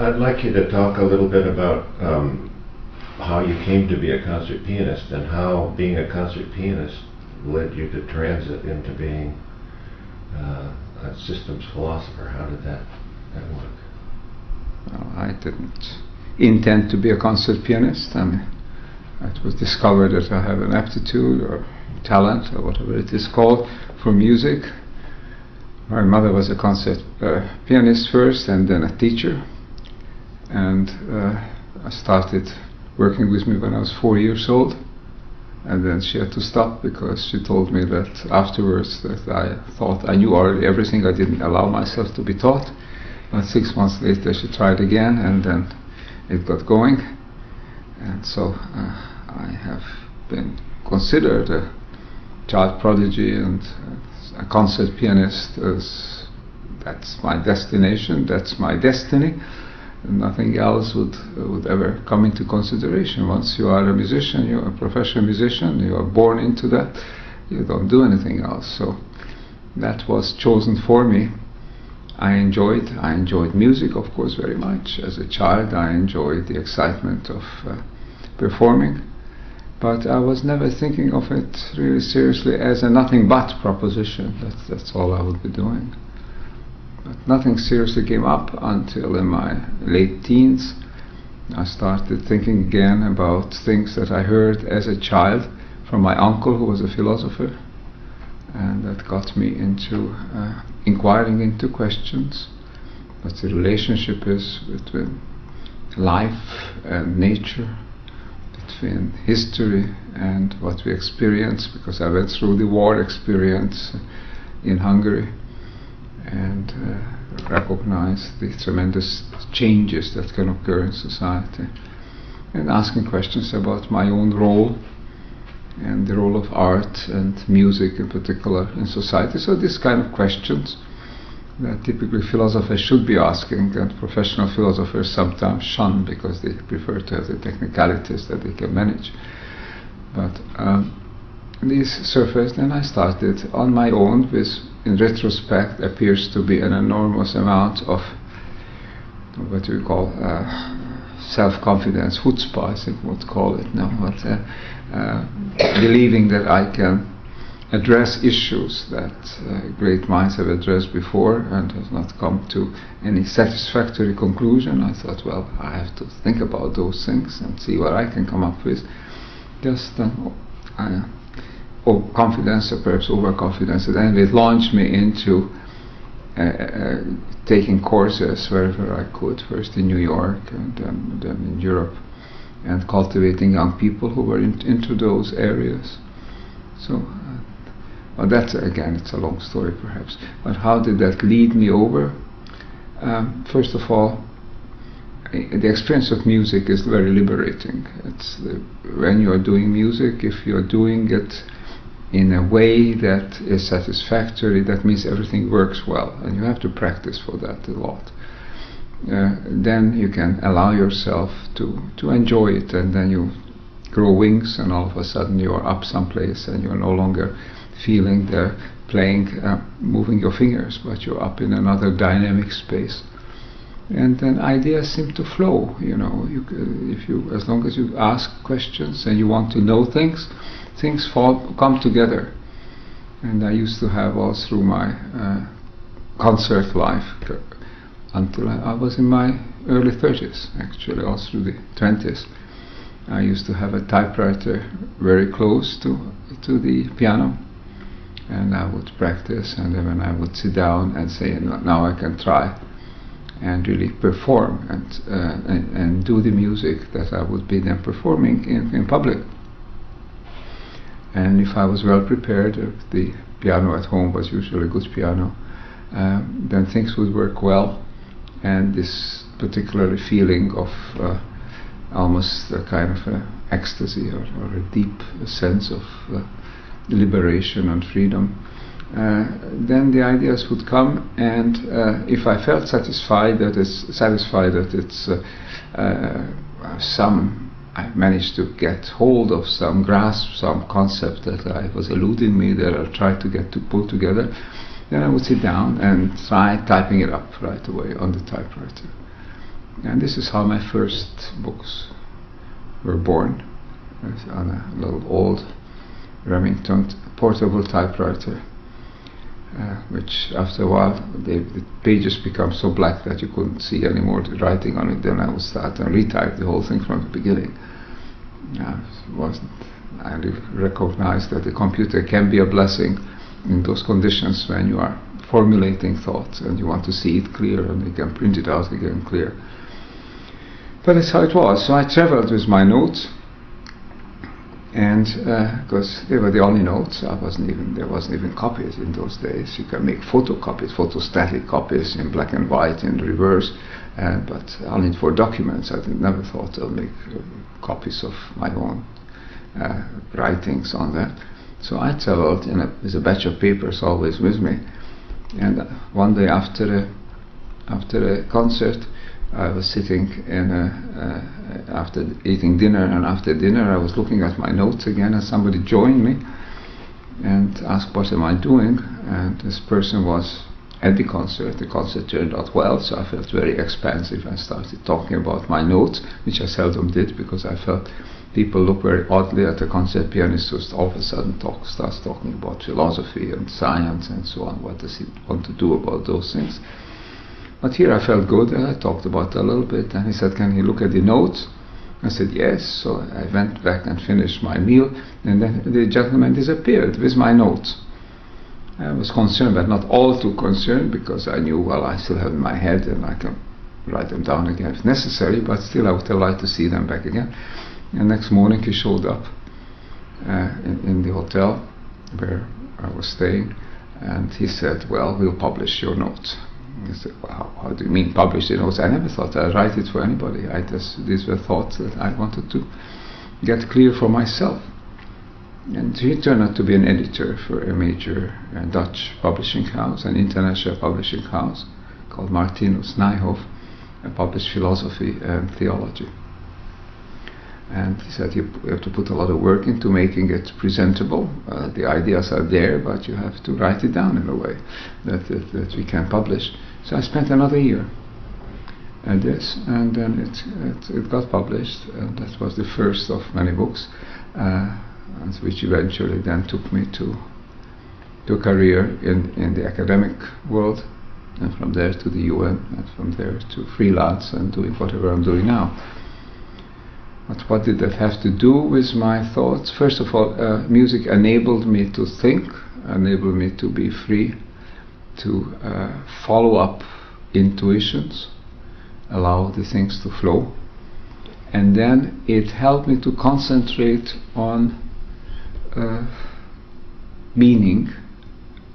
I'd like you to talk a little bit about how you came to be a concert pianist and how being a concert pianist led you to transit into being a systems philosopher. How did that work? Well, I didn't intend to be a concert pianist. I mean, it was discovered that I have an aptitude or talent or whatever it is called for music. My mother was a concert pianist first and then a teacher, and I started working with me when I was 4 years old, and then she had to stop because she told me that afterwards that I thought I knew already everything. I didn't allow myself to be taught. But 6 months later she tried again, and then it got going, and so I have been considered a child prodigy and a concert pianist. That's my destination, that's my destiny, and nothing else would ever come into consideration. Once you are a musician, you're a professional musician, you are born into that, you don't do anything else. So that was chosen for me. I enjoyed music, of course, very much. As a child I enjoyed the excitement of performing, but I was never thinking of it really seriously as a nothing but proposition. That's all I would be doing. But nothing seriously came up until in my late teens. I started thinking again about things that I heard as a child from my uncle, who was a philosopher, and that got me into inquiring into questions what the relationship is between life and nature, between history and what we experience, because I went through the war experience in Hungary and recognized the tremendous changes that can occur in society, and asking questions about my own role and the role of art and music in particular in society. So these kind of questions that typically philosophers should be asking, and professional philosophers sometimes shun because they prefer to have the technicalities that they can manage. But these surfaced, and I started on my own with, in retrospect, appears to be an enormous amount of what we call self-confidence, chutzpah, I think we would call it now, but believing that I can address issues that great minds have addressed before and has not come to any satisfactory conclusion. I thought, well, I have to think about those things and see what I can come up with. Just confidence, or perhaps overconfidence. And anyway, it launched me into taking courses wherever I could, first in New York and then in Europe, and cultivating young people who were into those areas. So well, that's, again, it's a long story perhaps, but how did that lead me over? First of all, the experience of music is very liberating. When you are doing music, if you are doing it in a way that is satisfactory, that means everything works well, and you have to practice for that a lot. Then you can allow yourself to enjoy it, and then you grow wings, and all of a sudden you are up someplace and you're no longer feeling the playing, moving your fingers, but you're up in another dynamic space. And then ideas seem to flow, you know. As long as you ask questions and you want to know things, things come together. And I used to have all through my concert life until I was in my early 30s, actually, all through the 20s. I used to have a typewriter very close to the piano, and I would practice, and then I would sit down and say, now I can try and really perform and do the music that I would be then performing in public. And if I was well prepared, if the piano at home was usually a good piano, then things would work well, and this particular feeling of almost a kind of ecstasy or a deep sense of liberation and freedom, then the ideas would come, and if I felt satisfied that it's I managed to get hold of grasp some concept that I was eluding me, that I tried to pull together, then I would sit down and try typing it up right away on the typewriter. And this is how my first books were born, on a little old Remington portable typewriter, which after a while the pages become so black that you couldn't see anymore the writing on it. Then I would start and retype the whole thing from the beginning. I recognized that the computer can be a blessing in those conditions when you are formulating thoughts and you want to see it clear, and you can print it out again clear. But that's how it was. So I traveled with my notes, and because they were the only notes, there wasn't even copies in those days. You can make photocopies, photostatic copies in black and white in reverse, but only for documents. I never thought I'll make copies of my own writings on that. So I traveled with a batch of papers always with me, and one day after a concert, I was sitting after eating dinner, and after dinner I was looking at my notes again, and somebody joined me and asked what am I doing, and this person was at the concert. The concert turned out well, so I felt very expansive and started talking about my notes, which I seldom did because I felt people look very oddly at a concert pianist who all of a sudden starts talking about philosophy and science and so on. What does he want to do about those things? But here I felt good, and I talked about it a little bit, and he said, "Can you look at the notes?" I said, "Yes." So I went back and finished my meal, and then the gentleman disappeared with my notes. I was concerned, but not all too concerned, because I knew, well, I still have in my head and I can write them down again if necessary, but still I would have liked to see them back again. And next morning he showed up in the hotel where I was staying, and he said, "Well, we'll publish your notes." I said, "Well, how do you mean publish the notes?" I never thought I'd write it for anybody. These were thoughts that I wanted to get clear for myself. And he turned out to be an editor for a major Dutch publishing house, an international publishing house called Martinus Nijhoff, and published philosophy and theology. And he said, you have to put a lot of work into making it presentable. The ideas are there, but you have to write it down in a way that we can publish. So I spent another year at this, and then it got published, and that was the first of many books, which eventually then took me to a career in the academic world, and from there to the UN, and from there to freelance and doing whatever I'm doing now. But what did that have to do with my thoughts? First of all, music enabled me to think, enabled me to be free to follow up intuitions, allow the things to flow, and then it helped me to concentrate on meaning,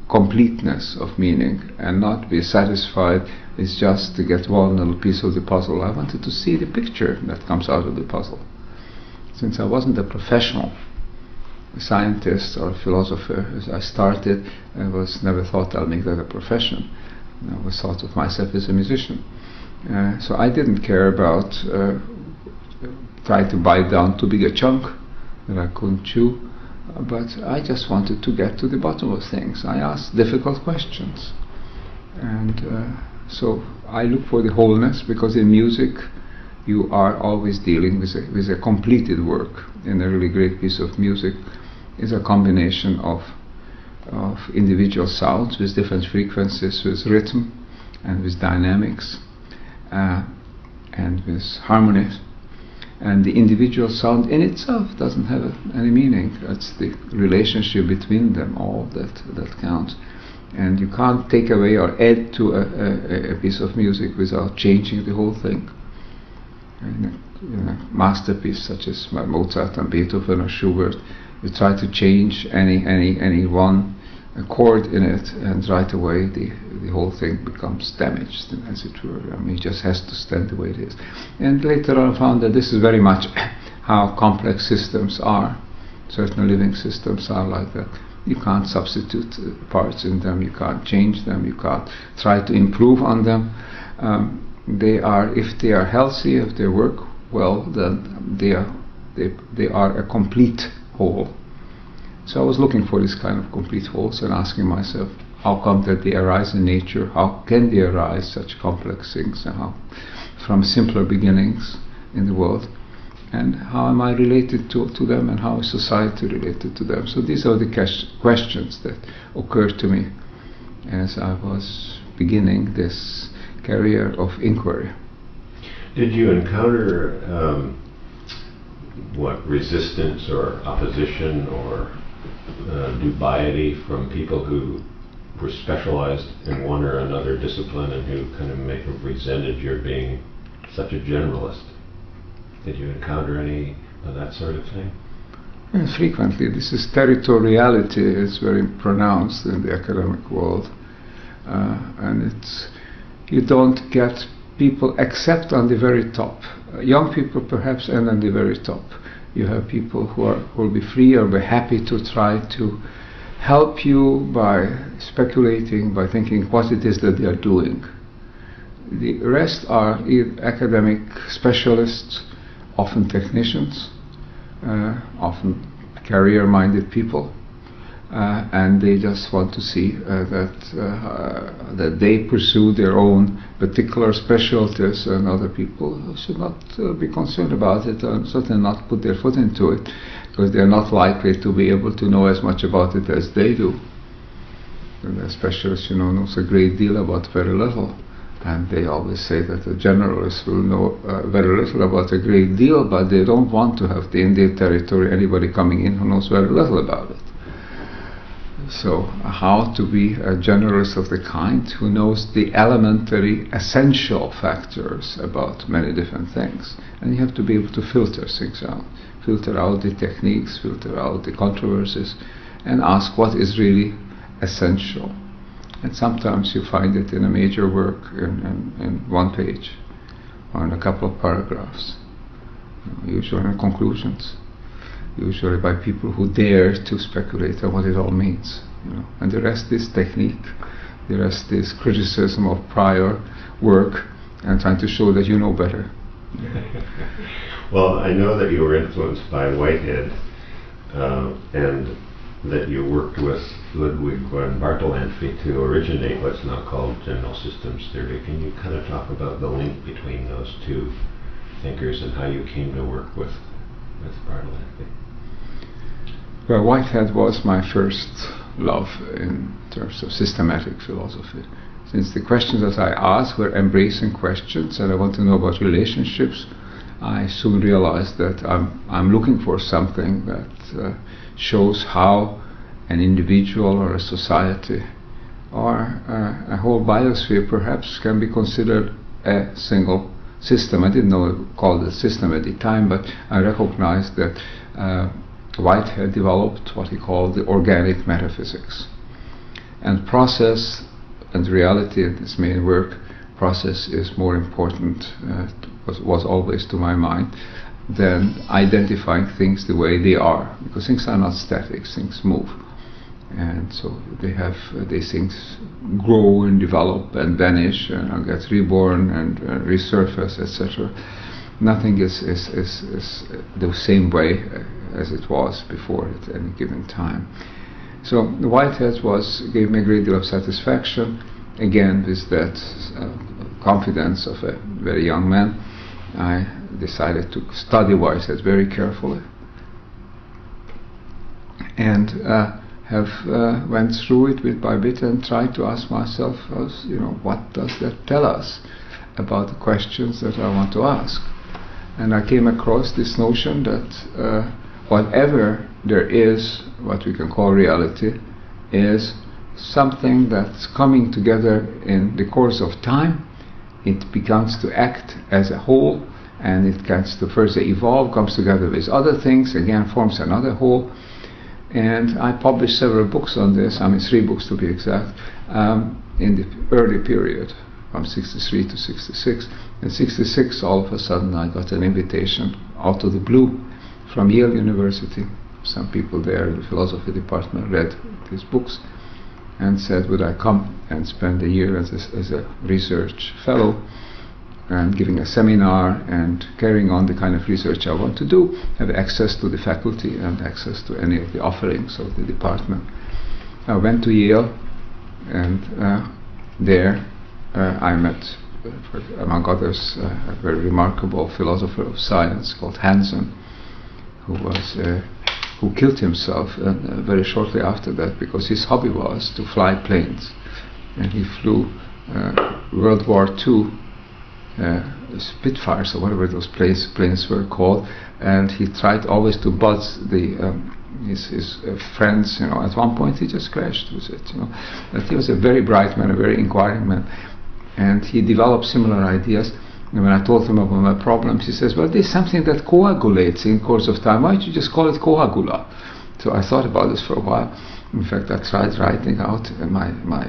completeness of meaning, and not be satisfied with just to get one little piece of the puzzle. I wanted to see the picture that comes out of the puzzle. Since I wasn't a professional scientist or philosopher as I started, I never thought I'll make that a profession. I always thought of myself as a musician. So I didn't care about trying to bite down too big a chunk that I couldn't chew, but I just wanted to get to the bottom of things. I asked difficult questions, and so I look for the wholeness, because in music you are always dealing with a completed work. And a really great piece of music is a combination of individual sounds with different frequencies, with rhythm and with dynamics and with harmonies. And the individual sound in itself doesn't have any meaning. It's the relationship between them all that counts. And you can't take away or add to a piece of music without changing the whole thing. In a masterpiece such as Mozart and Beethoven or Schubert, you try to change any one chord in it, and right away the whole thing becomes damaged, as it were. I mean, it just has to stand the way it is. And later on I found that this is very much how complex systems are. Certain living systems are like that. You can't substitute parts in them, you can't change them, you can't try to improve on them. If they are healthy, if they work well, then they are a complete whole. So I was looking for this kind of complete wholes and asking myself, how come that they arise in nature? How can they arise, such complex things? And how from simpler beginnings in the world, and how am I related to them, and how is society related to them. So these are the questions that occurred to me as I was beginning this career of inquiry. Did you encounter resistance or opposition or dubiety from people who were specialized in one or another discipline and who kind of may have resented your being such a generalist? Did you encounter any of that sort of thing? Yes, frequently. This is territoriality is very pronounced in the academic world, and you don't get people except on the very top. Young people perhaps, and on the very top. You have people who will be free or be happy to try to help you by speculating, by thinking what it is that they are doing. The rest are academic specialists, often technicians, often career-minded people, and they just want to see that they pursue their own particular specialties, and other people should not be concerned about it, and certainly not put their foot into it, because they are not likely to be able to know as much about it as they do. And the specialist, knows a great deal about very little. And they always say that the generalists will know very little about a great deal, but they don't want to have in their territory anybody coming in who knows very little about it. So how to be a generalist of the kind who knows the elementary essential factors about many different things. And you have to be able to filter things out. Filter out the techniques, filter out the controversies, and ask what is really essential. And sometimes you find it in a major work in one page or in a couple of paragraphs, usually in conclusions, usually by people who dare to speculate on what it all means. And the rest is technique, the rest is criticism of prior work and trying to show that you know better. Well, I know that you were influenced by Whitehead and that you worked with Ludwig von Bartholanthy to originate what's now called general systems theory. Can you kind of talk about the link between those two thinkers and how you came to work with Bartholanthy? Well, Whitehead was my first love in terms of systematic philosophy. Since the questions that I asked were embracing questions and I want to know about relationships, I soon realized that I'm looking for something that shows how an individual or a society or a whole biosphere perhaps can be considered a single system. I didn't know it called a system at the time, but I recognized that Whitehead developed what he called the organic metaphysics. And process and reality in his main work, process is more important, was always to my mind, than identifying things the way they are, because things are not static, things move. And so these things grow and develop and vanish and get reborn and resurface, etc. Nothing is the same way as it was before at any given time. So Whitehead gave me a great deal of satisfaction. Again, with that confidence of a very young man, I decided to study Whitehead very carefully, and went through it bit by bit and tried to ask myself, what does that tell us about the questions that I want to ask? And I came across this notion that whatever there is, what we can call reality, is something that's coming together in the course of time. It begins to act as a whole, and it gets to further evolve, comes together with other things, again forms another whole. And I published several books on this, 3 books to be exact, in the early period, from 63 to 66. In 66, all of a sudden, I got an invitation out of the blue from Yale University. Some people there in the philosophy department read these books and said, would I come and spend a year as a research fellow and giving a seminar and carrying on the kind of research I want to do, have access to the faculty and access to any of the offerings of the department. I went to Yale, and there I met among others, a very remarkable philosopher of science called Hansen, who killed himself very shortly after that because his hobby was to fly planes, and he flew World War II Spitfires or whatever those planes were called, and he tried always to buzz his friends. At one point he just crashed with it. But he was a very bright man, a very inquiring man, and he developed similar ideas. And when I told him about my problems, he says, "Well, there's something that coagulates in course of time. Why don't you just call it coagula?" So I thought about this for a while. In fact, I tried writing out my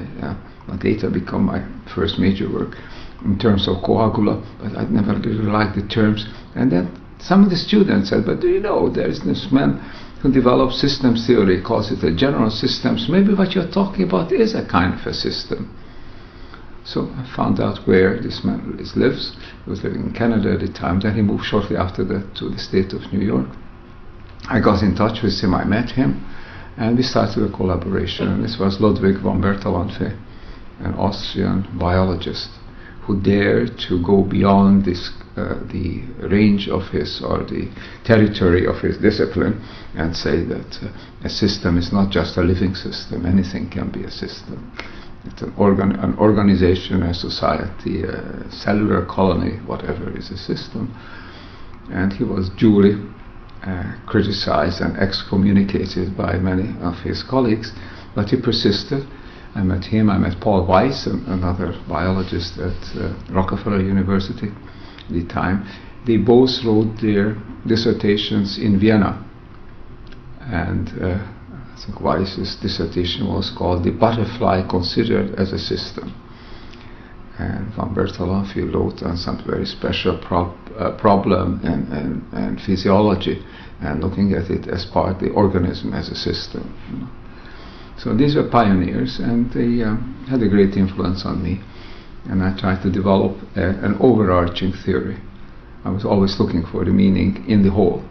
data become my first major work in terms of coagula, but I never really liked the terms. And then some of the students said, "But do you know, there's this man who developed systems theory, calls it a general systems. Maybe what you're talking about is a kind of a system." So I found out where this man lives. He was living in Canada at the time. Then he moved shortly after that to the state of New York. I got in touch with him, I met him, and we started a collaboration. And this was Ludwig von Bertalanffy, an Austrian biologist who dared to go beyond the range of his, or the territory of his discipline, and say that a system is not just a living system. Anything can be a system. It's an organization, a society, a cellular colony, whatever is a system. And he was duly criticized and excommunicated by many of his colleagues, but he persisted. I met him, I met Paul Weiss, another biologist at Rockefeller University at the time. They both wrote their dissertations in Vienna, and I think Weiss's dissertation was called "The Butterfly Considered as a System," and von Bertalanffy wrote on some very special problem and physiology, and looking at it as part of the organism as a system. So these were pioneers, and they had a great influence on me, and I tried to develop an overarching theory. I was always looking for the meaning in the whole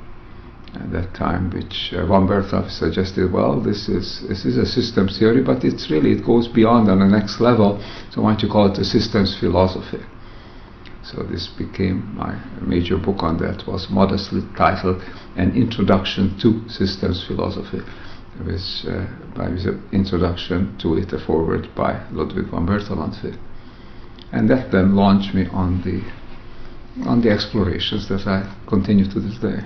at that time, which von Bertalanffy suggested, well, this is a systems theory, but it goes beyond on the next level, so why don't you call it a systems philosophy? So this became my major book on that, was modestly titled An Introduction to Systems Philosophy, with an introduction to it, a foreword by Ludwig von Bertalanffy. And that then launched me on the explorations that I continue to this day.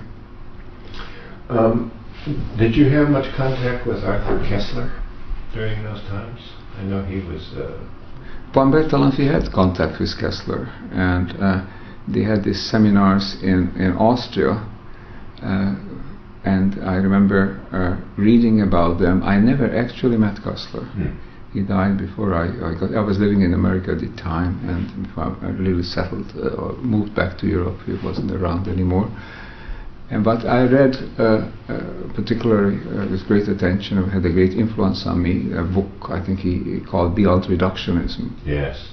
Did you have much contact with Arthur Koestler during those times? I know he was... Von Bertalanffy had contact with Koestler, and they had these seminars in Austria, and I remember reading about them. I never actually met Koestler. He died before I was living in America at the time, and before I really settled or moved back to Europe, he wasn't around anymore. But I read, particularly with great attention, it had a great influence on me, a book I think he called Beyond Reductionism. Yes.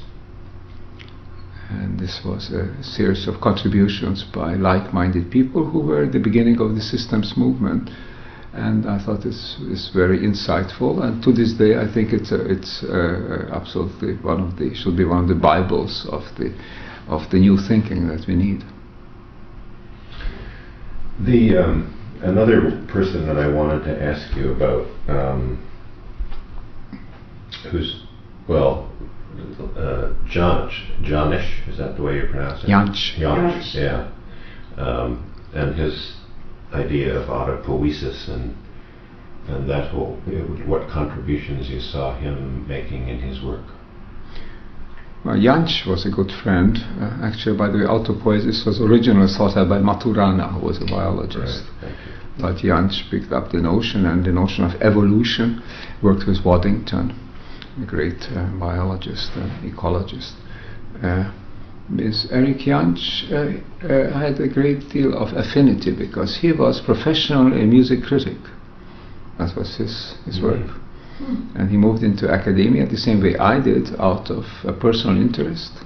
And this was a series of contributions by like-minded people who were at the beginning of the systems movement. And I thought this is very insightful, and to this day I think it's absolutely should be one of the Bibles of the new thinking that we need. Another person that I wanted to ask you about, Janusz, is that the way you pronounce it? Janusz. Yeah. And his idea of autopoiesis and that whole, what contributions you saw him making in his work. Well, Janusz was a good friend. Actually, by the way, autopoiesis was originally thought out by Maturana, who was a biologist. Right, but Janusz picked up the notion, and the notion of evolution, worked with Waddington, a great biologist and ecologist. Erich Janusz had a great deal of affinity because he was professionally a music critic. That was his work. And he moved into academia the same way I did, out of a personal interest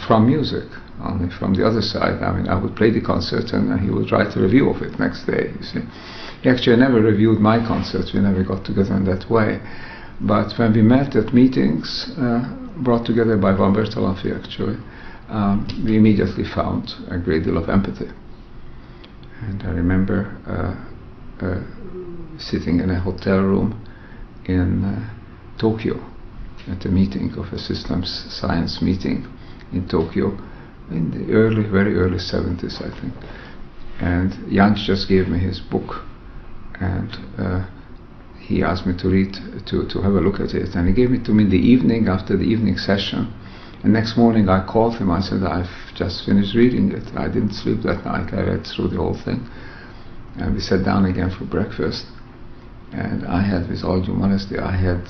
from music. Only from the other side, I mean, I would play the concert and he would write a review of it next day, you see. He actually never reviewed my concerts, we never got together in that way. But when we met at meetings, brought together by Van Bertalanffy actually, we immediately found a great deal of empathy. And I remember sitting in a hotel room in Tokyo at a meeting of a systems science meeting in Tokyo in the very early 70s, I think. And Jansch just gave me his book, and he asked me to have a look at it, and he gave it to me in the evening after the evening session. And next morning I called him. I said, I've just finished reading it. I didn't sleep that night. I read through the whole thing. And we sat down again for breakfast. And I had, with all due modesty, I had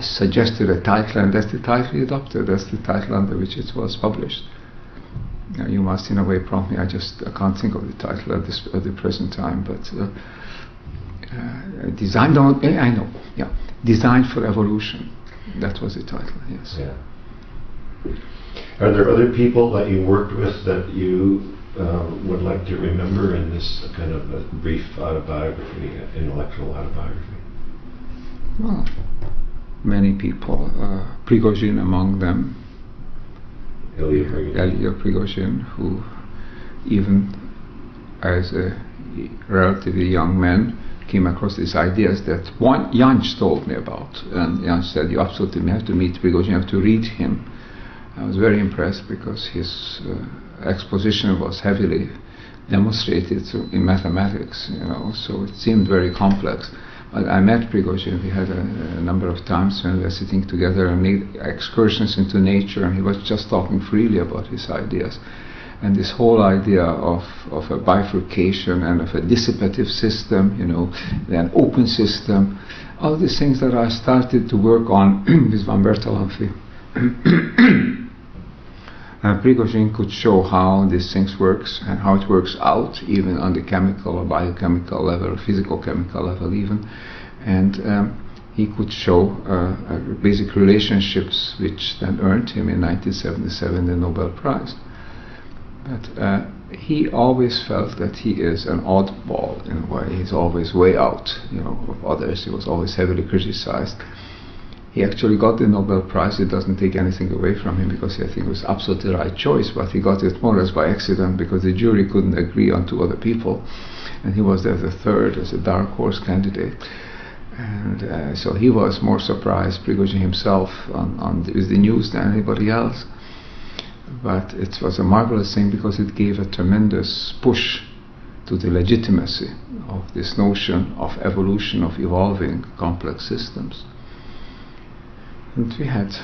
suggested a title, and that's the title he adopted. That's the title under which it was published. Now, you must, in a way, prompt me. I can't think of the title at the present time. But Design, I know. Yeah, Design for Evolution. That was the title. Yes. Yeah. Are there other people that you worked with that you would like to remember in this kind of a brief autobiography, intellectual autobiography? Well, many people. Prigozhin among them. Ilya Prigozhin. Ilya Prigozhin, who even as a relatively young man came across these ideas that Jansch told me about. And Jansch said, you absolutely have to meet Prigozhin, you have to read him. I was very impressed because his exposition was heavily demonstrated in mathematics, so it seemed very complex. But I met Prigozhin. We had a number of times when we were sitting together and made excursions into nature, and he was just talking freely about his ideas. And this whole idea of a bifurcation and of a dissipative system, an open system, all these things that I started to work on with Van Bertalanffy. Prigozhin could show how these things works and how it works out, even on the chemical or biochemical level, physical-chemical level even, and he could show basic relationships which then earned him in 1977 the Nobel Prize. But he always felt that he is an oddball in a way. He's always way out, of others. He was always heavily criticized. He actually got the Nobel Prize. It doesn't take anything away from him because I think it was absolutely the right choice, but he got it more or less by accident because the jury couldn't agree on two other people, and he was there the third as a dark horse candidate. And so he was more surprised, Prigozhin himself, with the news than anybody else. But it was a marvelous thing because it gave a tremendous push to the legitimacy of this notion of evolution, of evolving complex systems. And we had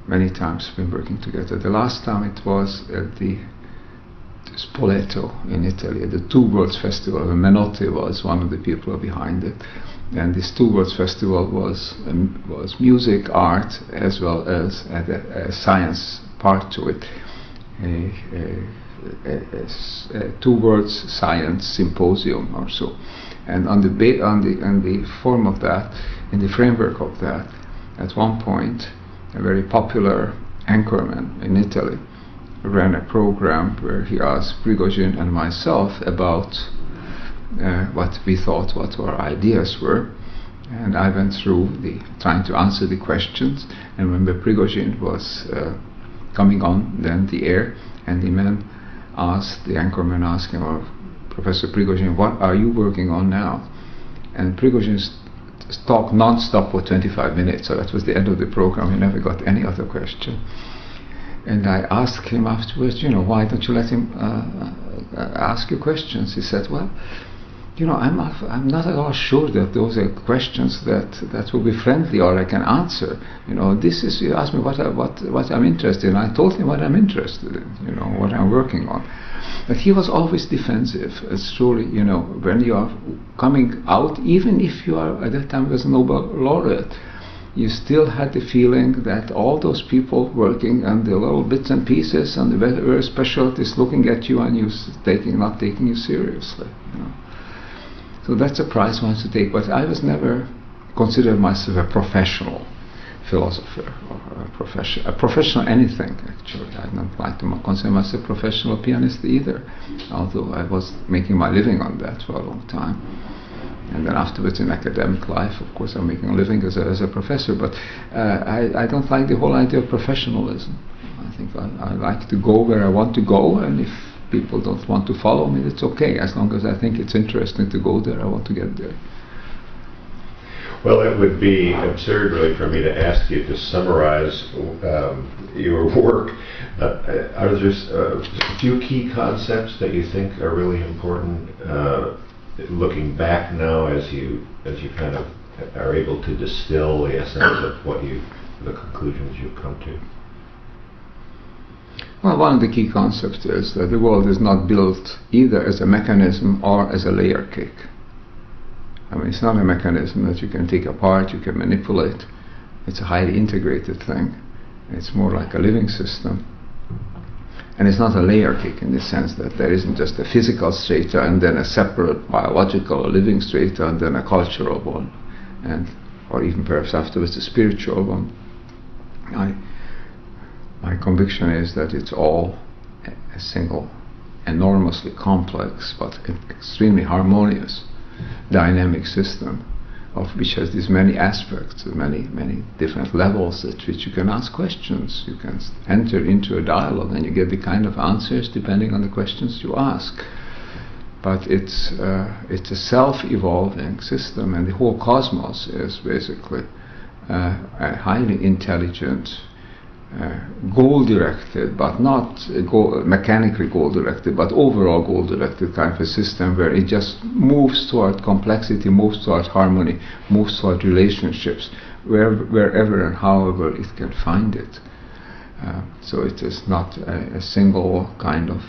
many times been working together. The last time it was at the Spoleto in Italy, at the Two Worlds Festival. Menotti was one of the people behind it. And this Two Worlds Festival was music, art, as well as a science part to it. A Two Worlds Science Symposium or so. And on the form of that, in the framework of that, at one point, a very popular anchorman in Italy ran a program where he asked Prigozhin and myself about what we thought, what our ideas were. And I went through trying to answer the questions. And when Prigozhin was coming on then the air, and the man asked, the anchorman asked him, Professor Prigozhin, what are you working on now? And Prigozhin talked non-stop for 25 minutes, so that was the end of the program. He never got any other question. And I asked him afterwards, why don't you let him ask you questions? He said, well, I'm not at all sure that those are questions that will be friendly or I can answer. This is, you asked me what I'm interested in. I told him what I'm interested in, what I'm working on. But he was always defensive. It's truly, when you are coming out, even if you are, at that time was a Nobel laureate, you still had the feeling that all those people working on the little bits and pieces and the very specialties looking at you and you not taking you seriously. So that's a prize one to take. But I was never considered myself a professional philosopher or a professional anything, actually. I don't like to consider myself a professional pianist either, although I was making my living on that for a long time. And then afterwards in academic life, of course, I'm making a living as a professor, but I don't like the whole idea of professionalism. I think I like to go where I want to go, and if people don't want to follow me, it's okay. As long as I think it's interesting to go there, I want to get there. Well, it would be absurd, really, for me to ask you to summarize your work. Are there a few key concepts that you think are really important, looking back now, as you kind of are able to distill the essence of the conclusions you've come to? Well, one of the key concepts is that the world is not built either as a mechanism or as a layer cake. I mean, it's not a mechanism that you can take apart, you can manipulate. It's a highly integrated thing. It's more like a living system. And it's not a layer cake in the sense that there isn't just a physical strata and then a separate biological or living strata and then a cultural one, or even perhaps afterwards a spiritual one. My conviction is that it's all a single, enormously complex but extremely harmonious dynamic system, of which has these many aspects, many different levels at which you can ask questions. You can enter into a dialogue and you get the kind of answers depending on the questions you ask. But it's a self-evolving system, and the whole cosmos is basically a highly intelligent, goal-directed, but not mechanically goal-directed, but overall goal-directed kind of a system where it just moves toward complexity, moves toward harmony, moves toward relationships, wherever and however it can find it. So it is not a single kind of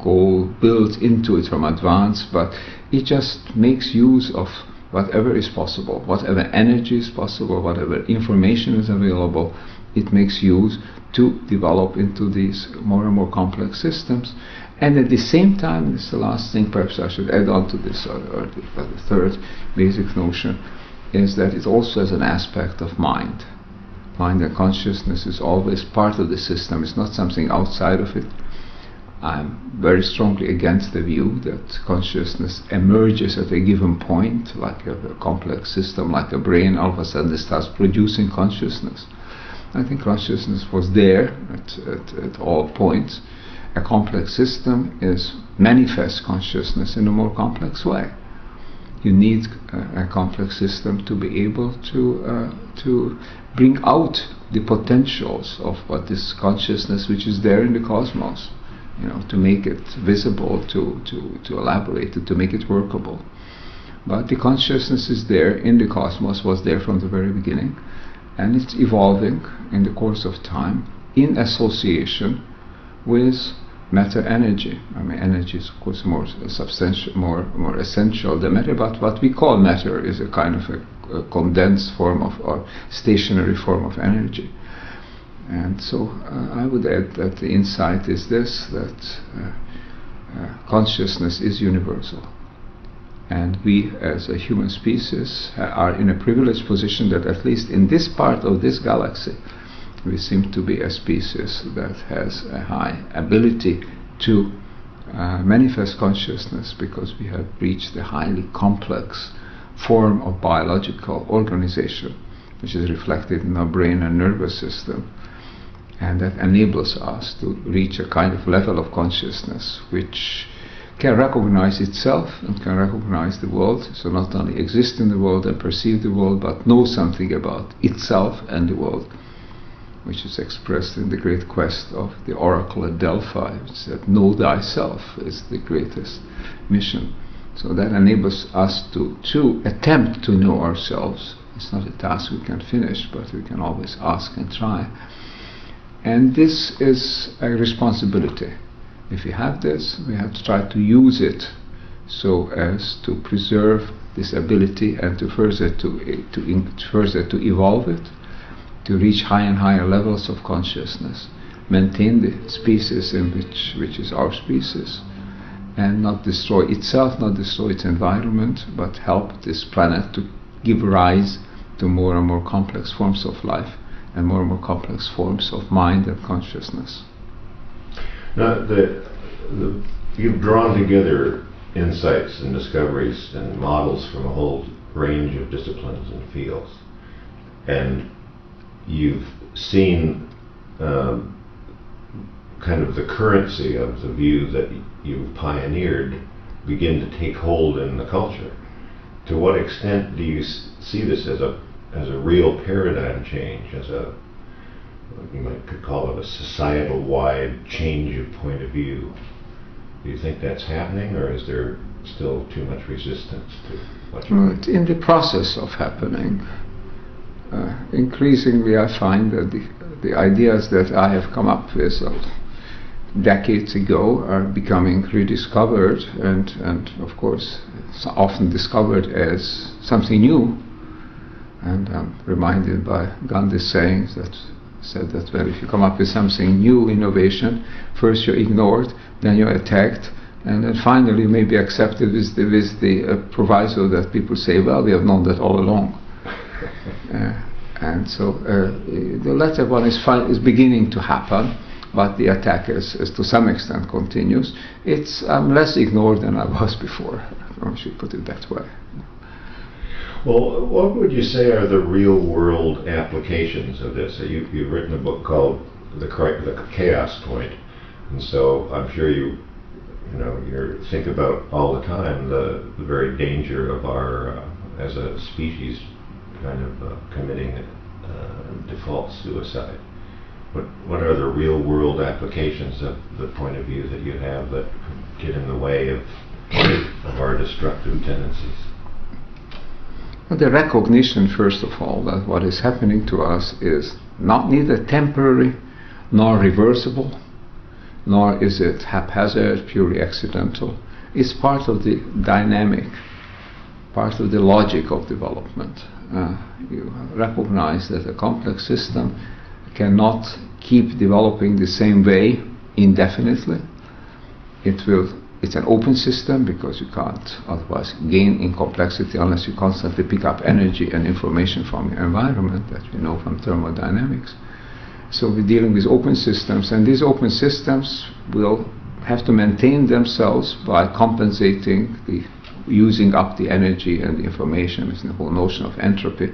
goal built into it from advance, but it just makes use of whatever is possible, whatever energy is possible, whatever information is available. It makes use to develop into these more and more complex systems. And at the same time, this is the last thing perhaps I should add on to this, or the third basic notion, is that it also has an aspect of mind. Mind and consciousness is always part of the system. It's not something outside of it. I'm very strongly against the view that consciousness emerges at a given point, like a complex system, like a brain, all of a sudden it starts producing consciousness. I think consciousness was there at all points. A complex system manifests consciousness in a more complex way. You need a complex system to be able to bring out the potentials of what is consciousness, which is there in the cosmos. To make it visible, to elaborate it, to make it workable. But the consciousness is there in the cosmos, was there from the very beginning. And it's evolving in the course of time in association with matter energy. I mean, energy is of course more substantial, more essential than matter, but what we call matter is a kind of a condensed form of, or stationary form of energy. And so I would add that the insight is this, that consciousness is universal. And we as a human species are in a privileged position that at least in this part of this galaxy, we seem to be a species that has a high ability to manifest consciousness, because we have reached a highly complex form of biological organization, which is reflected in our brain and nervous system. And that enables us to reach a kind of level of consciousness which can recognize itself and can recognize the world, so not only exist in the world and perceive the world, but know something about itself and the world, which is expressed in the great quest of the oracle at Delphi, which said, know thyself is the greatest mission. So that enables us to attempt to know ourselves. It's not a task we can finish, but we can always ask and try. And this is a responsibility. If we have this, we have to try to use it so as to preserve this ability and to further to evolve it, to reach higher and higher levels of consciousness, maintain the species in which is our species, and not destroy itself, not destroy its environment, but help this planet to give rise to more and more complex forms of life and more complex forms of mind and consciousness. Now, you've drawn together insights and discoveries and models from a whole range of disciplines and fields. And you've seen kind of the currency of the view that you've pioneered begin to take hold in the culture. To what extent do you see this as a real paradigm change, as a, you could call it a societal-wide change of point of view? Do you think that's happening, or is there still too much resistance to what you It's in the process of happening. Increasingly I find that the ideas that I have come up with decades ago are becoming rediscovered and of course often discovered as something new. And I'm reminded by Gandhi's sayings that said that, well, if you come up with something new, innovation, first you're ignored, then you're attacked, and then finally you may be accepted with the proviso that people say, well, we have known that all along. And so the latter one is beginning to happen, but the attack is to some extent continues. I'm less ignored than I was before, I should put it that way. Well, what would you say are the real-world applications of this? You've written a book called The Chaos Point, and so I'm sure you think about all the time the very danger of our, as a species, kind of committing default suicide. What are the real-world applications of the point of view that you have that get in the way of our destructive tendencies? The recognition, first of all, that what is happening to us is neither temporary nor reversible, nor is it haphazard, purely accidental. It's part of the dynamic, part of the logic of development. You recognize that a complex system cannot keep developing the same way indefinitely. It's an open system because you can't otherwise gain in complexity unless you constantly pick up energy and information from your environment, that we know from thermodynamics. So we're dealing with open systems, and these open systems will have to maintain themselves by compensating using up the energy and the information, is the whole notion of entropy,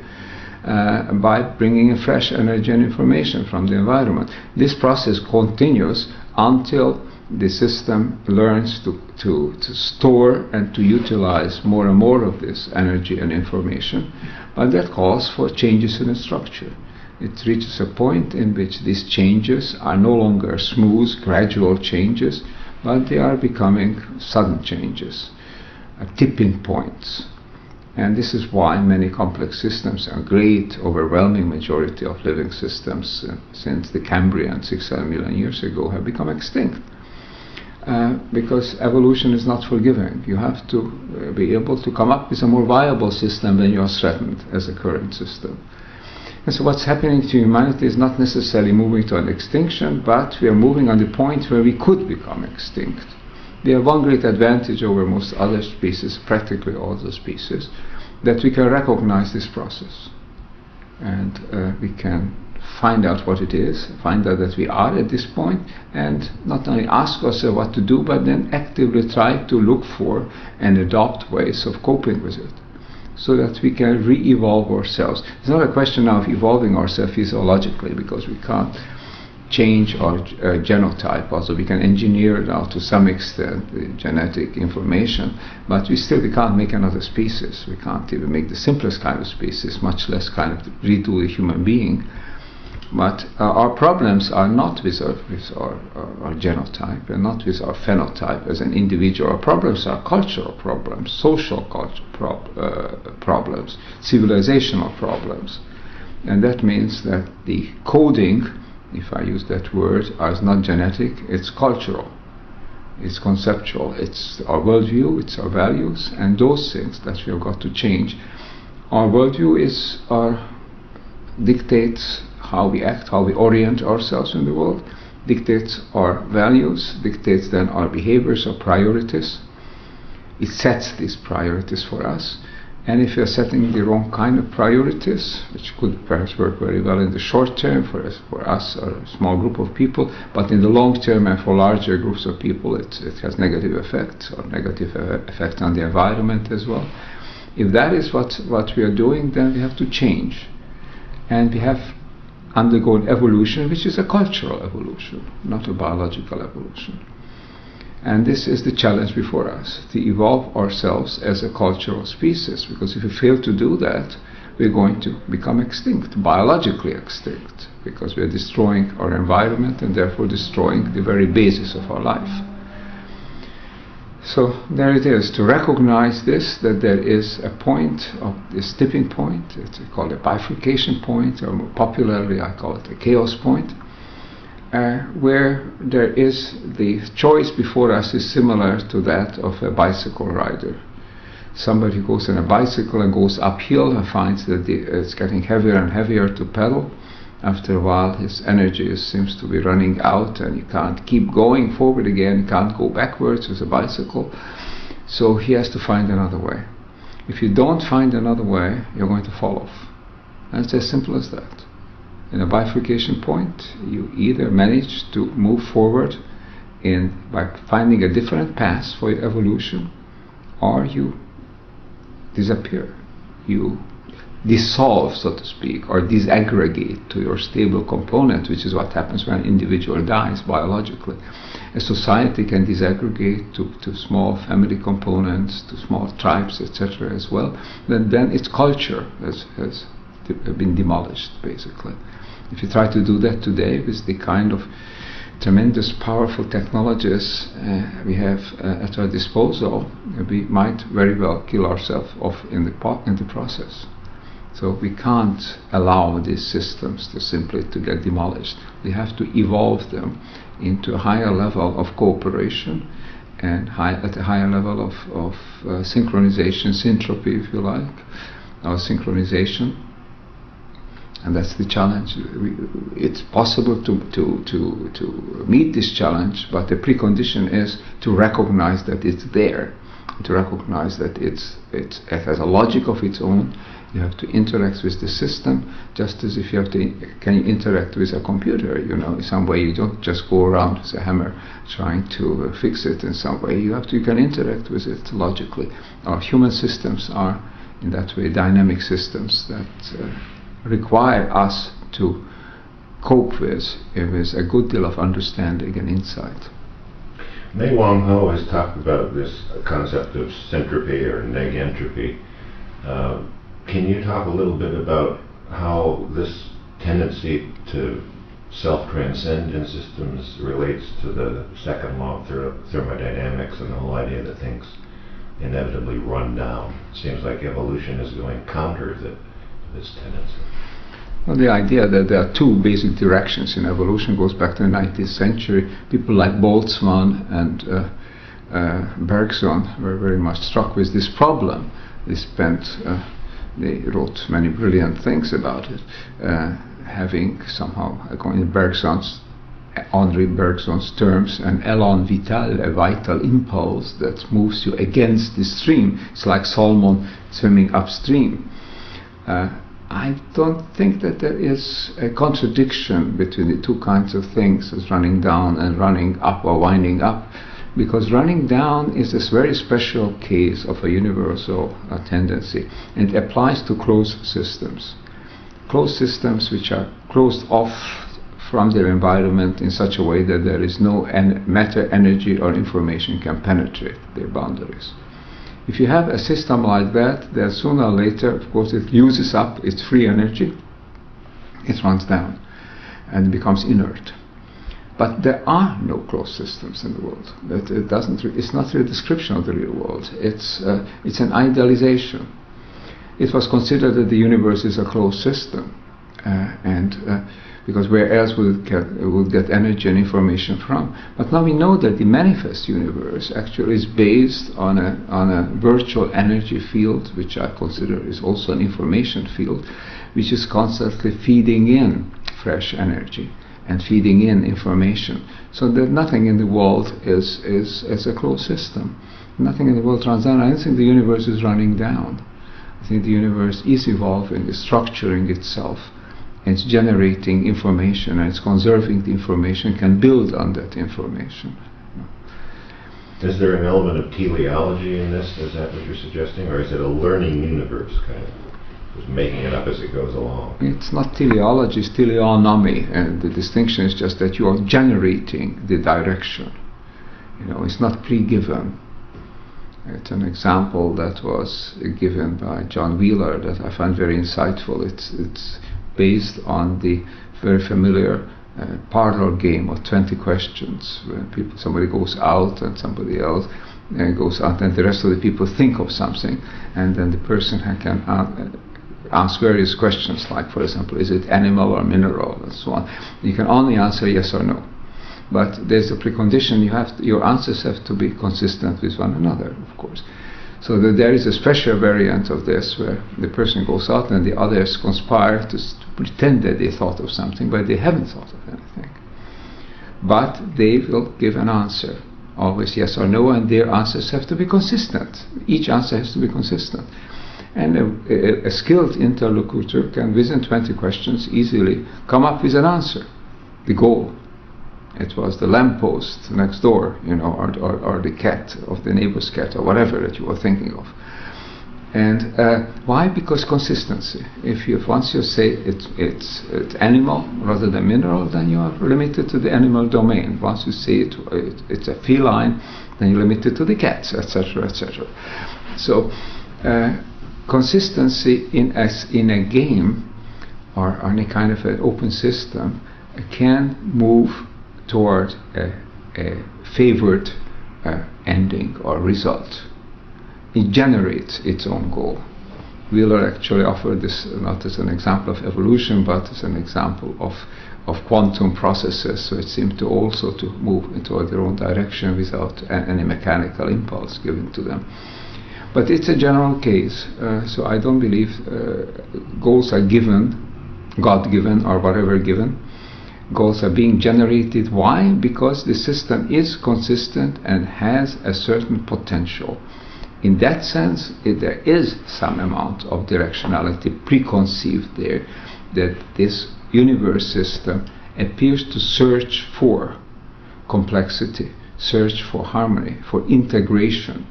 by bringing in fresh energy and information from the environment. This process continues until the system learns to store and to utilize more and more of this energy and information, but that calls for changes in its structure. It reaches a point in which these changes are no longer smooth, gradual changes, but they are becoming sudden changes, tipping points. And this is why many complex systems, a great overwhelming majority of living systems since the Cambrian 6-7 million years ago, have become extinct. Because evolution is not forgiving. You have to be able to come up with a more viable system when you are threatened as a current system. And so what's happening to humanity is not necessarily moving to an extinction, but we are moving on the point where we could become extinct. We have one great advantage over most other species, practically all the species, that we can recognize this process. And we can find out what it is, find out that we are at this point, and not only ask ourselves what to do, but then actively try to look for and adopt ways of coping with it, so that we can re-evolve ourselves. It's not a question now of evolving ourselves physiologically, because we can't change our genotype, also we can engineer now to some extent the genetic information, but we can't make another species. We can't even make the simplest kind of species, much less kind of redo a human being. But our problems are not with our genotype and not with our phenotype as an individual. Our problems are cultural problems, social problems, civilizational problems. And that means that the coding, if I use that word, is not genetic, it's cultural, it's conceptual, it's our worldview, it's our values, and those things that we have got to change. Our worldview dictates how we act, how we orient ourselves in the world, dictates our values, dictates then our behaviors, our priorities. It sets these priorities for us, And if you're setting the wrong kind of priorities, which could perhaps work very well in the short term for us or a small group of people, but in the long term and for larger groups of people, it has negative effects or negative effect on the environment as well. If that is what we are doing, then we have to change. And we have undergone evolution, which is a cultural evolution, not a biological evolution. And this is the challenge before us, to evolve ourselves as a cultural species, because if we fail to do that, we're going to become extinct, biologically extinct, because we're destroying our environment and therefore destroying the very basis of our life. So there it is, to recognize this, that there is a point of this tipping point, it's called a bifurcation point, or more popularly I call it a chaos point, where there is the choice before us is similar to that of a bicycle rider. Somebody goes on a bicycle and goes uphill and finds that it's getting heavier and heavier to pedal. After a while his energy seems to be running out and he can't keep going forward again, he can't go backwards with a bicycle, so he has to find another way. If you don't find another way, you're going to fall off. And it's as simple as that. In a bifurcation point, you either manage to move forward by finding a different path for your evolution, or you disappear. You dissolve, so to speak, or disaggregate to your stable component, which is what happens when an individual dies biologically. A society can disaggregate to small family components, to small tribes, etc. as well. Then its culture has been demolished, basically. If you try to do that today with the kind of tremendous powerful technologies we have at our disposal, we might very well kill ourselves off in the process. So we can't allow these systems to simply get demolished. We have to evolve them into a higher level of cooperation and at a higher level of synchronization, syntropy if you like, or synchronization. And that's the challenge. It's possible to meet this challenge, but the precondition is to recognize that it's there, to recognize that it has a logic of its own. You have to interact with the system, just as if can you interact with a computer, in some way. You don't just go around with a hammer trying to fix it in some way. You can interact with it logically. Our human systems are, in that way, dynamic systems that require us to cope with a good deal of understanding and insight. Mei Wang Ho has talked about this concept of syntropy or negentropy. Can you talk a little bit about how this tendency to self-transcend in systems relates to the second law of thermodynamics and the whole idea that things inevitably run down? It seems like evolution is going counter this tendency. Well, the idea that there are two basic directions in evolution goes back to the 19th century. People like Boltzmann and Bergson were very much struck with this problem. They wrote many brilliant things about it, having somehow, according to Henri Bergson's terms, an élan vital, a vital impulse that moves you against the stream. It's like salmon swimming upstream. I don't think that there is a contradiction between the two kinds of things, as running down and running up or winding up, because running down is this very special case of a universal tendency, and it applies to closed systems. Closed systems which are closed off from their environment in such a way that there is no matter, energy or information can penetrate their boundaries. If you have a system like that, then sooner or later, of course, it uses up its free energy, it runs down and becomes inert. But there are no closed systems in the world. It's not a description of the real world. It's an idealization. It was considered that the universe is a closed system, because where else would get energy and information from? But now we know that the manifest universe actually is based on a virtual energy field, which I consider is also an information field, which is constantly feeding in fresh energy and feeding in information. So that nothing in the world is a closed system. Nothing in the world runs down. I don't think the universe is running down. I think the universe is evolving, is structuring itself, and it's generating information, and it's conserving the information, can build on that information. Is there an element of teleology in this? Is that what you're suggesting? Or is it a learning universe, kind of? Just making it up as it goes along? It's not teleology, it's teleonomy. And the distinction is just that you are generating the direction. It's not pre-given. It's an example that was given by John Wheeler that I find very insightful. It's based on the very familiar parlor game of 20 questions, where somebody goes out and somebody else goes out, and the rest of the people think of something, and then the person can ask various questions, like, for example, is it animal or mineral, and so on. You can only answer yes or no, but there's a precondition. Your answers have to be consistent with one another, of course. So that there is a special variant of this where the person goes out and the others conspire to pretend that they thought of something, but they haven't thought of anything. But they will give an answer, always yes or no, and their answers have to be consistent. Each answer has to be consistent. And a skilled interlocutor can, within 20 questions, easily come up with an answer, the goal. It was the lamppost next door, or the cat of the neighbor's cat, or whatever that you were thinking of. And why? Because consistency. Once you say it's animal rather than mineral, then you are limited to the animal domain. Once you say it's a feline, then you're limited to the cats, etc., etc. So consistency in a game or any kind of an open system can move toward a favored ending or result. It generates its own goal. Wheeler actually offered this not as an example of evolution, but as an example of quantum processes, so it seemed to also to move into their own direction without any mechanical impulse given to them. But it's a general case, so I don't believe goals are given, God-given or whatever given. Goals are being generated. Why? Because the system is consistent and has a certain potential. In that sense, there is some amount of directionality preconceived there, that this universe system appears to search for complexity, search for harmony, for integration,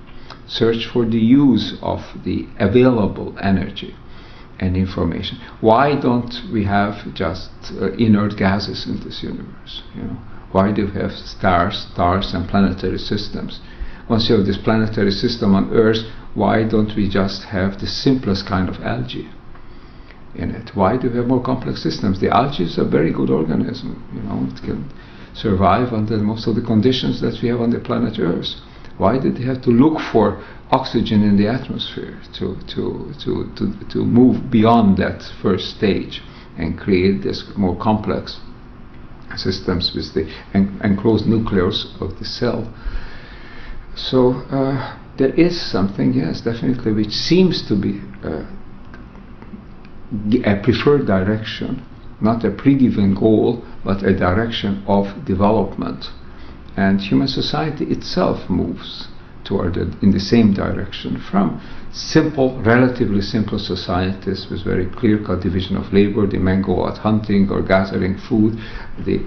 search for the use of the available energy and information. Why don't we have just inert gases in this universe? Why do we have stars and planetary systems? Once you have this planetary system on Earth, why don't we just have the simplest kind of algae in it? Why do we have more complex systems? The algae is a very good organism. It can survive under most of the conditions that we have on the planet Earth. Why did they have to look for oxygen in the atmosphere to move beyond that first stage and create this more complex systems with the enclosed nucleus of the cell? So there is something, yes, definitely, which seems to be a preferred direction, not a pre-given goal, but a direction of development. And human society itself moves toward it in the same direction, from simple, relatively simple societies with very clear-cut division of labor. The men go out hunting or gathering food, the